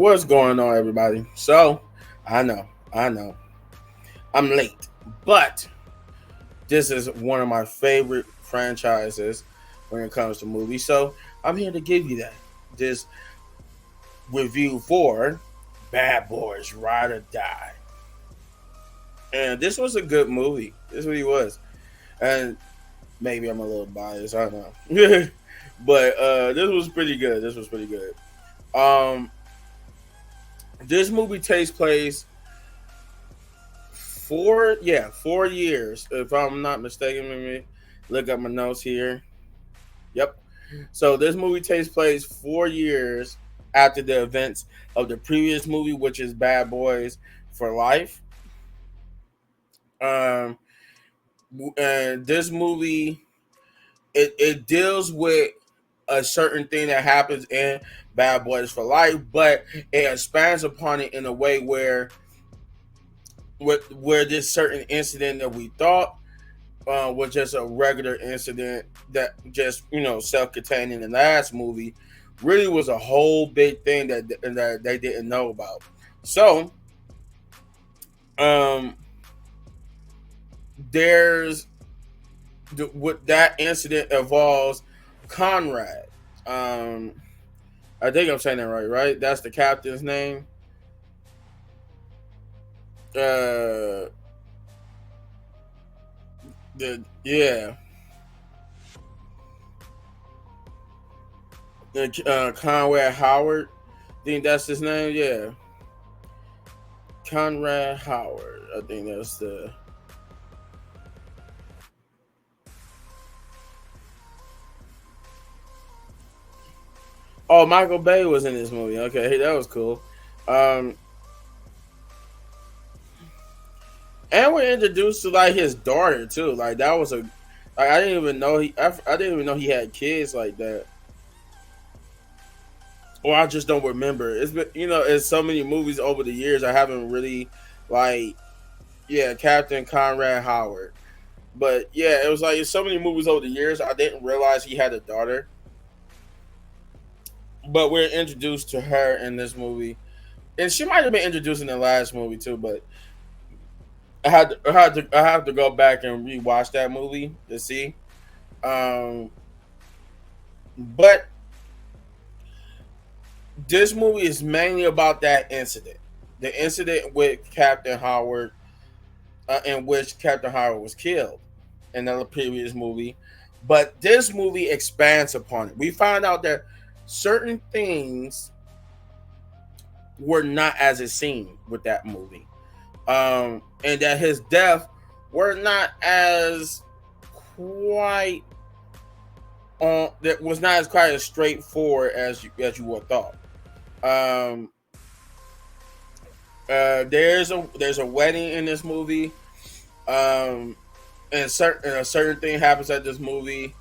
What's going on, everybody? So, I know, I'm late, but this is one of my favorite franchises when it comes to movies. So, I'm here to give you this review for Bad Boys Ride or Die. And this was a good movie. This really was. And maybe I'm a little biased, I don't know. But this was pretty good. This was pretty good. Um, this movie takes place 4 years, if I'm not mistaken. Let me look at my notes here. Yep. So this movie takes place 4 years after the events of the previous movie, which is Bad Boys for Life. Um, and this movie it deals with a certain thing that happens in Bad Boys for Life, but it expands upon it in a way where this certain incident that we thought was just a regular incident that just self-contained in the last movie really was a whole big thing that they didn't know about. So um there's what that incident involves Conrad. um I think I'm saying that right? That's the captain's name. uh the yeah Conrad Howard. I think that's his name. Yeah, Conrad Howard. I think that's the. Oh, Michael Bay was in this movie. Okay, that was cool. Um, and we're introduced to like his daughter too. Like that was a. Like, I didn't even know I didn't even know he had kids like that. Or I just don't remember. It's been it's so many movies over the years. I haven't really like Captain Conrad Howard. But yeah, it was like so many movies over the years. I didn't realize he had a daughter. But we're introduced to her in this movie, and she might have been introduced in the last movie too. But I have to go back and rewatch that movie to see. Um, but this movie is mainly about that incident, the incident with Captain Howard, in which Captain Howard was killed in the previous movie. But this movie expands upon it. We find out that certain things were not as it seemed with that movie, and that his death were not as quite on that was not as quite as straightforward as you would thought. Um, there's a wedding in this movie, and a certain thing happens at this movie.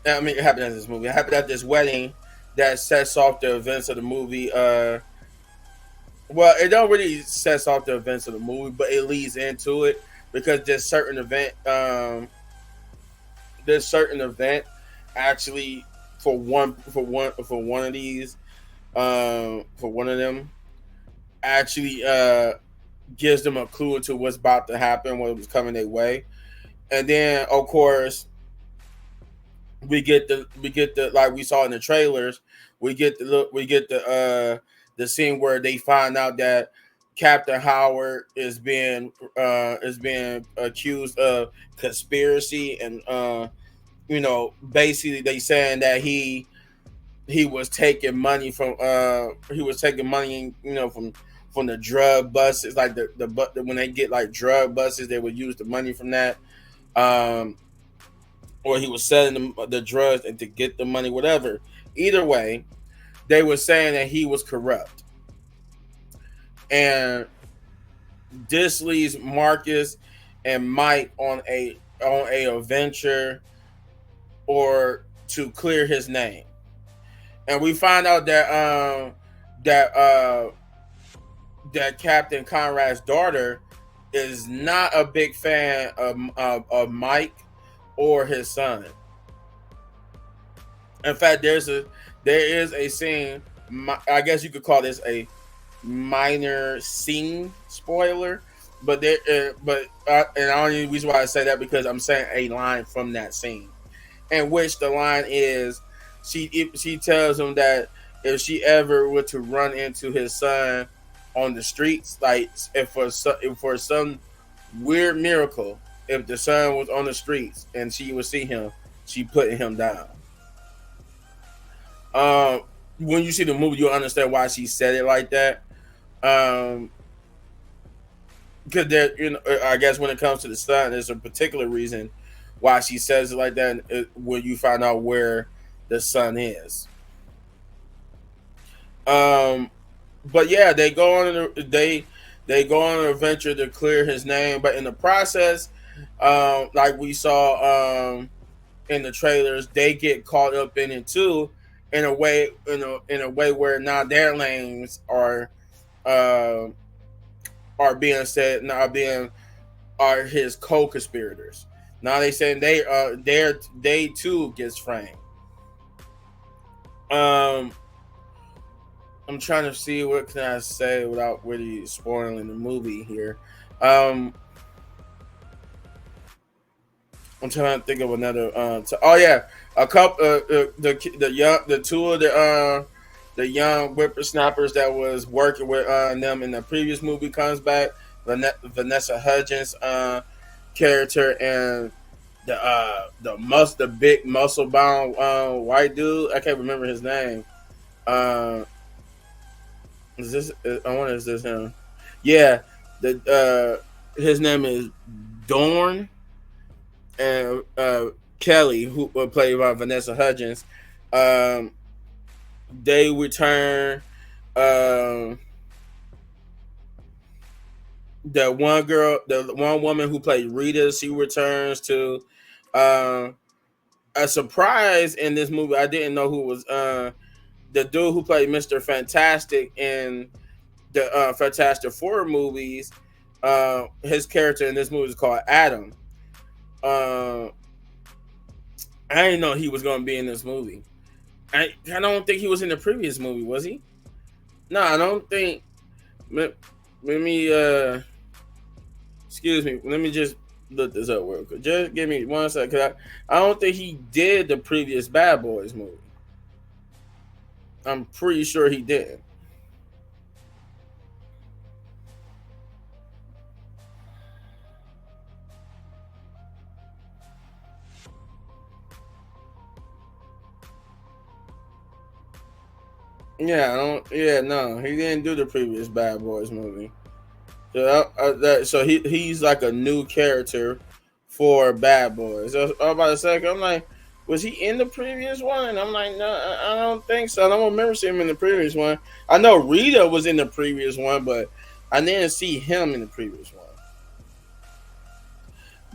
I mean, it happened at this movie. It happened at this wedding that sets off the events of the movie. Well, it don't really sets off the events of the movie, but it leads into it because this certain event actually for one of these for one of them actually gives them a clue into what's about to happen, what was coming their way. And then of course we get the like we saw in the trailers, we get the scene where they find out that Captain Howard is being accused of conspiracy, and basically they saying that he was taking money from the drug buses, like when they get like drug buses, they would use the money from that, um, or he was selling the drugs and to get the money, whatever. Either way, they were saying that he was corrupt, and this leads Marcus and Mike on a adventure or to clear his name. And we find out that that Captain Conrad's daughter is not a big fan of Mike or his son. In fact, there is a scene I guess you could call this a minor scene spoiler, but and the only reason why I say that because I'm saying a line from that scene, in which the line is, she tells him that if she ever were to run into his son on the streets, like if for some weird miracle, if the son was on the streets and she would see him, she put him down. Um, when you see the movie, you'll understand why she said it like that. Um, because there, I guess when it comes to the son, there's a particular reason why she says it like that. When you find out where the son is, um, but yeah, they go on an adventure to clear his name, but in the process, like we saw in the trailers, they get caught up in it too, in a way where now their names uh, are being said, now being are his co-conspirators. Now they saying they too gets framed. Um, I'm trying to see what can I say without really spoiling the movie here. Um, I'm trying to think of another. Oh yeah, a couple. The two of the young whippersnappers that was working with them in the previous movie comes back. Vanessa Hudgens character and the big muscle bound white dude. I can't remember his name. Uh, is this? I wonder is this him? Yeah, his name is Dorn and Kelly, who were played by Vanessa Hudgens. Um, they return. Um, the one woman who played Rita, she returns to. Um, a surprise in this movie. I didn't know who was the dude who played Mr. Fantastic in the Fantastic Four movies. His character in this movie is called Adam. Uh, I didn't know he was going to be in this movie. I don't think he was in the previous movie, was he? No, I don't think. Let me excuse me. Let me just look this up real quick. Just give me 1 second. Cause I don't think he did the previous Bad Boys movie. I'm pretty sure he didn't. Yeah, I don't. Yeah, no, he didn't do the previous Bad Boys movie. So he's like a new character for Bad Boys. I was about to say, I'm like, was he in the previous one? And I'm like, no, I don't think so. I don't remember seeing him in the previous one. I know Rita was in the previous one, but I didn't see him in the previous one.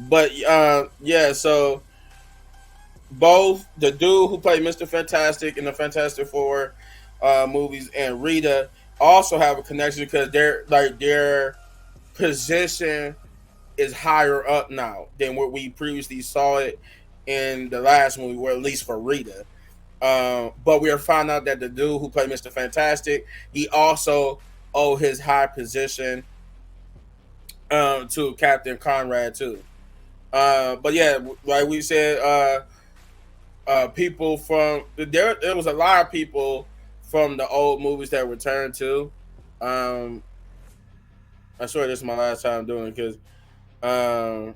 But yeah, so both the dude who played Mr. Fantastic in the Fantastic Four movies and Rita also have a connection because their position is higher up now than what we previously saw it in the last movie, or at least for Rita. But we are found out that the dude who played Mr. Fantastic, he also owed his high position to Captain Conrad too. But yeah, like we said, people from there was a lot of people from the old movies that returned too. Um, I swear this is my last time doing it because um,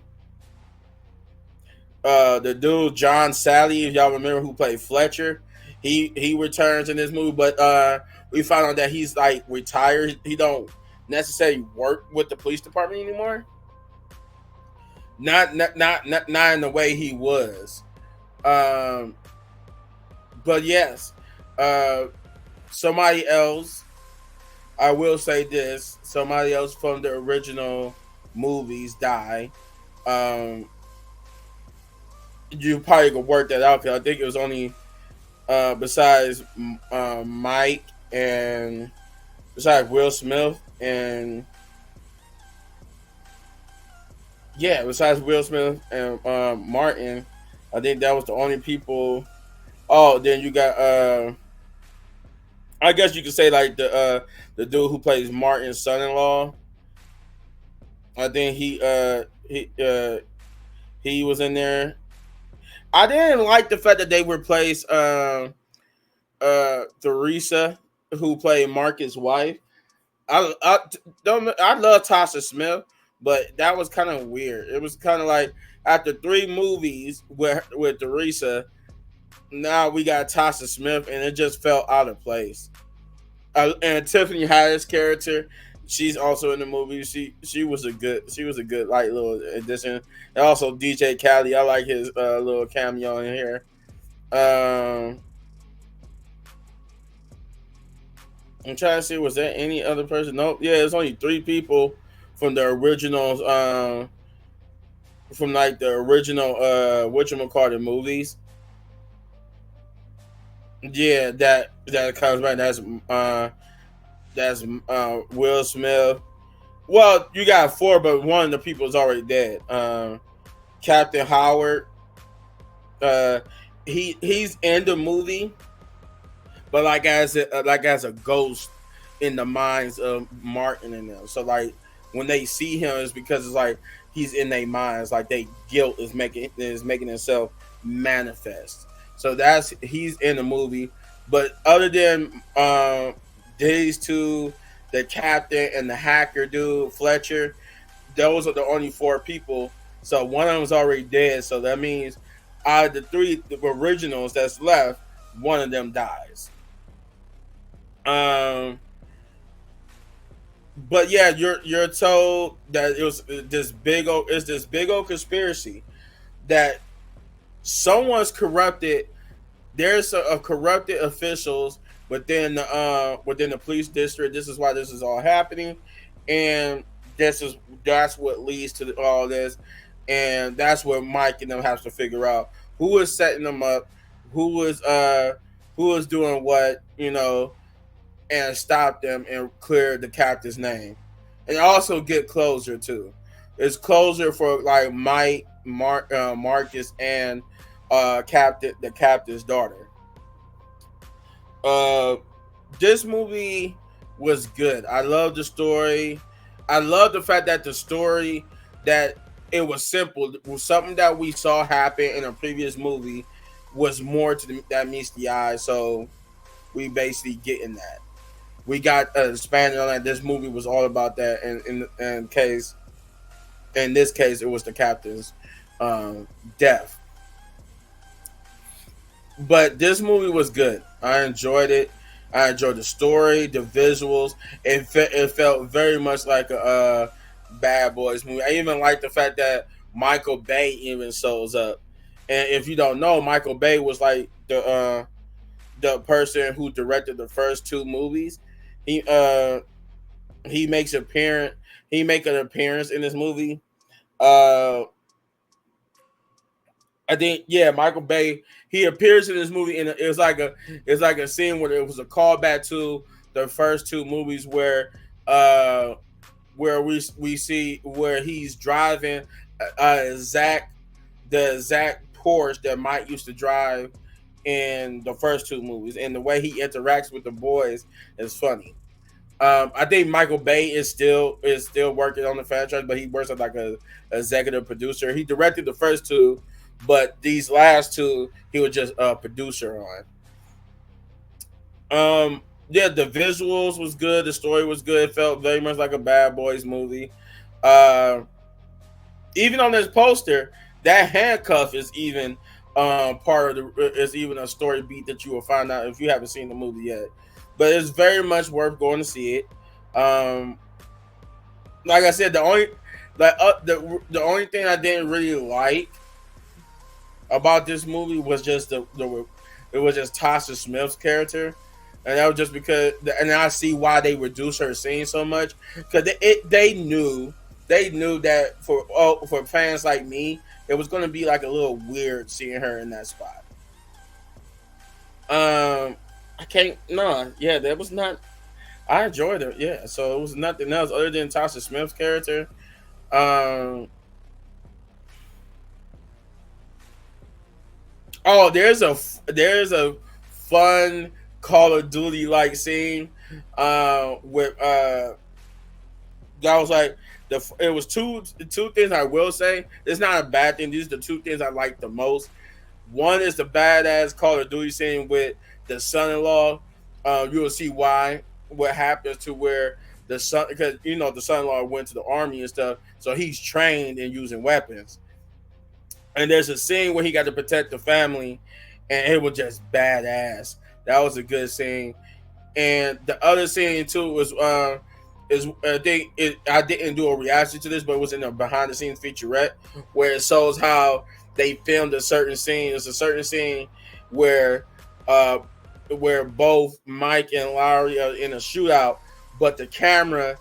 the dude John Sally, if y'all remember, who played Fletcher, he returns in this movie, but we found out that he's like retired. He don't necessarily work with the police department anymore. Not in the way he was. Um, but yes, uh, somebody else. I will say this: somebody else from the original movies die. Um, you probably could work that out because I think it was only besides Mike and besides Will Smith and yeah, besides Will Smith and Martin, I think that was the only people. Oh, then you got I guess you could say like the dude who plays Martin's son-in-law. I think he was in there. I didn't like the fact that they replaced Theresa, who played Marcus' wife. I don't. I love Tasha Smith, but that was kind of weird. It was kind of like after 3 movies with Theresa, now we got Tasha Smith, and it just felt out of place. And Tiffany Haddish character, she's also in the movie. She was a good like little addition. And also DJ Khaled, I like his little cameo in here. Um, I'm trying to see, was there any other person? Nope. Yeah, there's only 3 people from the originals. From like the original whatchamacallit movies. Yeah, that comes back. That's Will Smith. Well, you got 4, but one of the people is already dead. Captain Howard. Uh, he's in the movie, but like as a ghost in the minds of Martin and them. So like when they see him, it's because it's like he's in their minds. Like they guilt is making itself manifest. So that's he's in the movie. But other than these two, the captain and the hacker dude Fletcher, those are the only 4 people. So one of them is already dead. So that means out of the originals that's left, one of them dies. Um, but yeah, you're told that it was this big old conspiracy that someone's corrupted. There's a corrupted officials within the police district. This is why this is all happening, and that's what leads to all this, and that's what Mike and them has to figure out who is setting them up, who is doing what, and stop them and clear the captain's name, and also get closure too. It's closure for like Marcus, and the captain's daughter. Uh, this movie was good. I love the story. I love the fact that the story that it was simple. It was something that we saw happen in a previous movie was more that meets the eye. So we basically getting that. We got expanded on that. This movie was all about that. And in this case, it was the captain's death. But this movie was good. I enjoyed it. I enjoyed the story, the visuals. It felt very much like a Bad Boys movie. I even like the fact that Michael Bay even shows up. And if you don't know, Michael Bay was like the person who directed the first 2 movies. He he makes appearance. He make an appearance in this movie. Uh, I think, yeah, Michael Bay. He appears in this movie, and it's like a scene where it was a callback to the first 2 movies where we see where he's driving Zach the Zach Porsche that Mike used to drive in the first 2 movies, and the way he interacts with the boys is funny. I think Michael Bay is still working on the franchise, but he works as like a executive producer. He directed the first 2, but these last 2 he was just a producer on. Yeah, the visuals was good. The story was good. It felt very much like a Bad Boys movie. Uh, Even on this poster, that handcuff is even part of the is even a story beat that you will find out if you haven't seen the movie yet. But it's very much worth going to see it. Um, like I said, the only thing I didn't really like about this movie was just it was just Tasha Smith's character, and that was just because, and I see why they reduced her scene so much, because they knew that for fans like me, it was going to be like a little weird seeing her in that spot. I can't, no, yeah, that was not. I enjoyed her, yeah. So it was nothing else other than Tasha Smith's character. Um, oh, there's a fun Call of Duty like scene with that was like it was two things I will say. It's not a bad thing. These are the two things I like the most. One is the badass Call of Duty scene with the son-in-law. You will see why what happens to where the son, because you know the son-in-law went to the army and stuff, so he's trained in using weapons. And there's a scene where he got to protect the family, and it was just badass. That was a good scene. And the other scene too was I didn't do a reaction to this, but it was in a behind the scenes featurette where it shows how they filmed a certain scene. It's a certain scene where uh where both Mike and Larry are in a shootout, but the camera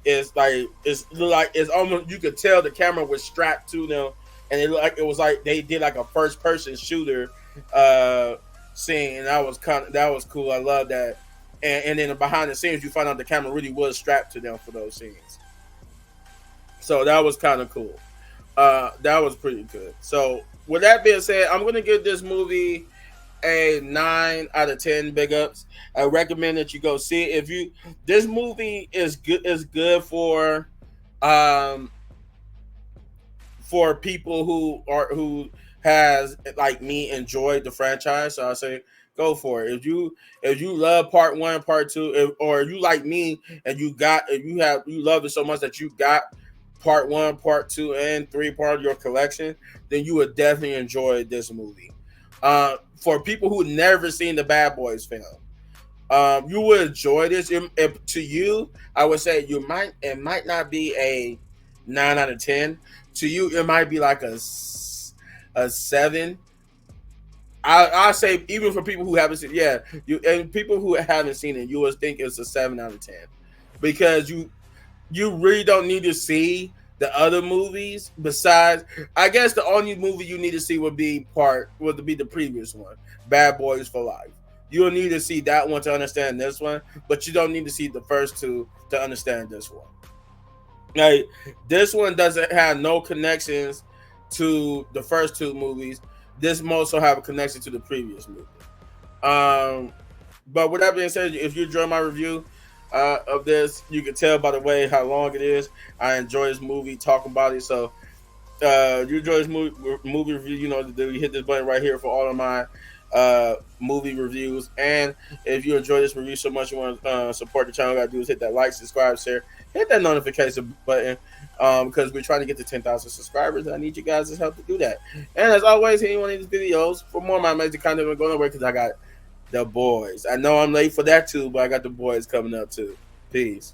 is like it's almost, you could tell the camera was strapped to them, and it was like they did like a first person shooter uh scene, and that was cool. I love that. And then behind the scenes, you find out the camera really was strapped to them for those scenes. So that was kind of cool. That was pretty good. So with that being said, I'm gonna give this movie a 9 out of 10 big ups. I recommend that you go see it. If you This movie is good um for people who has like me enjoyed the franchise. So I say go for it. If you love part one, part two, or you like me and you love it so much that you got part one, part two, and three part of your collection, then you would definitely enjoy this movie. For people who never seen the Bad Boys film, you would enjoy this. To you, I would say it might not be a 9 out of 10. To you, it might be like a 7. I say even for people who haven't seen, yeah, you and people who haven't seen it, you would think it's a 7 out of 10 because you really don't need to see the other movies. Besides, I guess the only movie you need to see would be the previous one, Bad Boys for Life. You'll need to see that one to understand this one, but you don't need to see the first two to understand this one. Like, this one doesn't have no connections to the first two movies. This also have a connection to the previous movie. Um, but with that being said, if you enjoy my review of this, you can tell by the way how long it is. I enjoy this movie, talking about it. So you enjoy this movie review, you know, you hit this button right here for all of my movie reviews. And if you enjoy this review so much you want to support the channel, all you gotta do is hit that like, subscribe, share, hit that notification button, because we're trying to get to 10,000 subscribers, and I need you guys' help to do that. And as always, hit one of these videos for more of my amazing content. I'm going nowhere because I got the boys. I know I'm late for that too, but I got the boys coming up too. Peace.